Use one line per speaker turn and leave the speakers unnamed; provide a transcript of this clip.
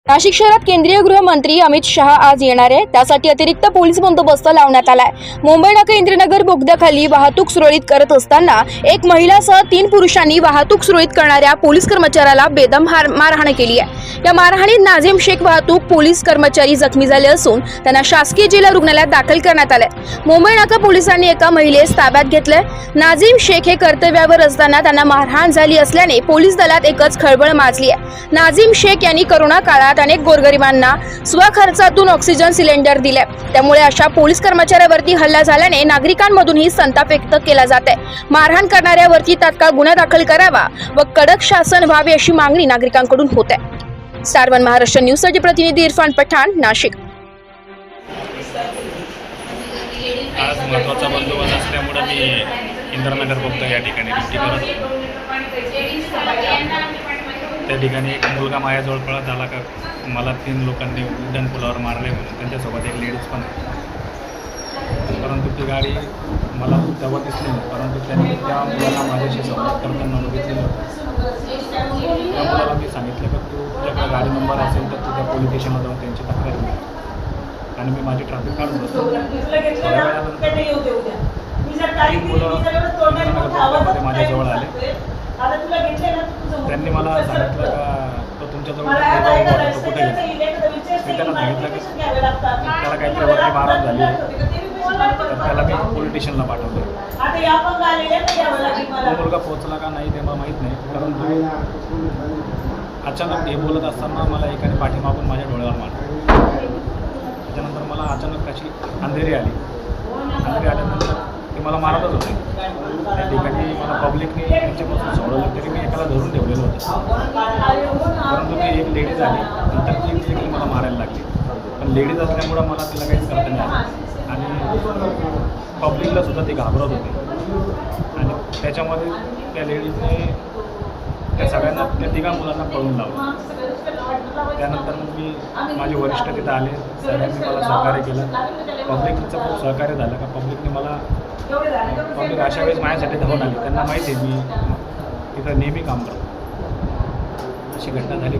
नाशिक शहरात केंद्रीय गृहमंत्री अमित शहा आज येणार आहे। त्यासाठी अतिरिक्त पोलीस बंदोबस्त लावण्यात आलाय। मुंबई नाका इंद्रनगर बोगद्याखाली वाहतूक सुरळीत करत असताना एक महिलासह 3 पुरुषांनी वाहतूक सुरळीत करणाऱ्या पोलीस कर्मचाऱ्याला बेदम मारहाण केली आहे। या मारहाणीत नाझीम शेख वाहतूक पोलीस कर्मचारी जखमी झाले असून त्यांना शासकीय जिल्हा रुग्णालयात दाखल करण्यात आले। मुंबई नाका पोलिसांनी एका महिलेस ताब्यात घेतले। नाझीम शेख हे कर्तव्यावर असताना त्यांना मारहाण झाली असल्याने पोलीस दलात एकच खळबळ माजली आहे। नाझीम शेख यांनी कोरोना काळात अनेक गोरगरिबांना स्वखर्चातून ऑक्सिजन सिलेंडर दिले। त्यामुळे अशा पोलीस कर्मचाऱ्यावरती हल्ला झाल्याने नागरिकांमधूनही संताप व्यक्त केला जात आहे। मारहाण करणाऱ्यावरती तात्काळ गुन्हा दाखल करावा व कडक शासन व्हावे अशी मागणी नागरिकांकडून होत आहे। स्टार वन महाराष्ट्र न्यूज साठी प्रतिनिधी इरफान पठाण, नाशिक।
आज महत्त्वाचा बंदोबस्त असल्यामुळे मी इंद्रनगर बघतो या ठिकाणी ड्युटी करत। त्या ठिकाणी एक मुलगा माझ्याजवळ पळत आला का मला 3 लोकांनी उड्डाण पुलावर मारले म्हणून त्यांच्यासोबत एक लेडीज पण आहे। परंतु ती गाडी मला तेव्हा दिसली नाही, परंतु त्यांनी त्या मुलाला माझ्याशी संवाद करताना बघितलेलं होतं। त्या मुलाला मी सांगितलं की तू तुझ्याकडे गाडी नंबर असेल तर तू त्या पोलीस स्टेशनला जाऊन त्यांची तक्रार घे आणि मी माझी ट्रॅफिक काढून बसतो। थोड्या वेळानंतर 3 मुलं इंद्रनगर माझ्याजवळ आले। त्यांनी मला सांगितलं का तो तुमच्याजवळ तो कुठे गेला। मी त्यांना सांगितलं की त्याला काहीतरी वरती मारहाण झाली आहे, तर त्याला मी पोलीस स्टेशनला पाठवलं। तो मुलगा पोहोचला का नाही ते मला माहीत नाही, परंतु अचानक हे बोलत असताना मला एकाने पाठीमागून माझ्या डोळ्यावर मारलं। त्याच्यानंतर मला अचानक अशी अंधेरी आल्यानंतर ते मला मारतच होते। त्या ठिकाणी मला पब्लिकने त्यांच्यापासून सोडवलं तरी मी एकाला धरून ठेवलेलं होतं, परंतु ती एक लेडीज आली नंतर ती देखील मला मारायला लागली। पण लेडीज असल्यामुळं मला तिला काहीच करता नाही आलं आणि पब्लिकला सुद्धा ती घाबरत होती आणि त्याच्यामध्ये त्या लेडीजने त्या सगळ्यांना त्या 3 मुलांना पळून लावलं। त्यानंतर मग मी माझे वरिष्ठ तिथं आले, सगळ्यांनी मला सहकार्य केलं। पब्लिकचं खूप सहकार्य झालं का पब्लिक अशा वेळेस माझ्यासाठी धावून आली। त्यांना माहिती आहे मी तिथं नेहमी काम करतो। अशी घटना झाली।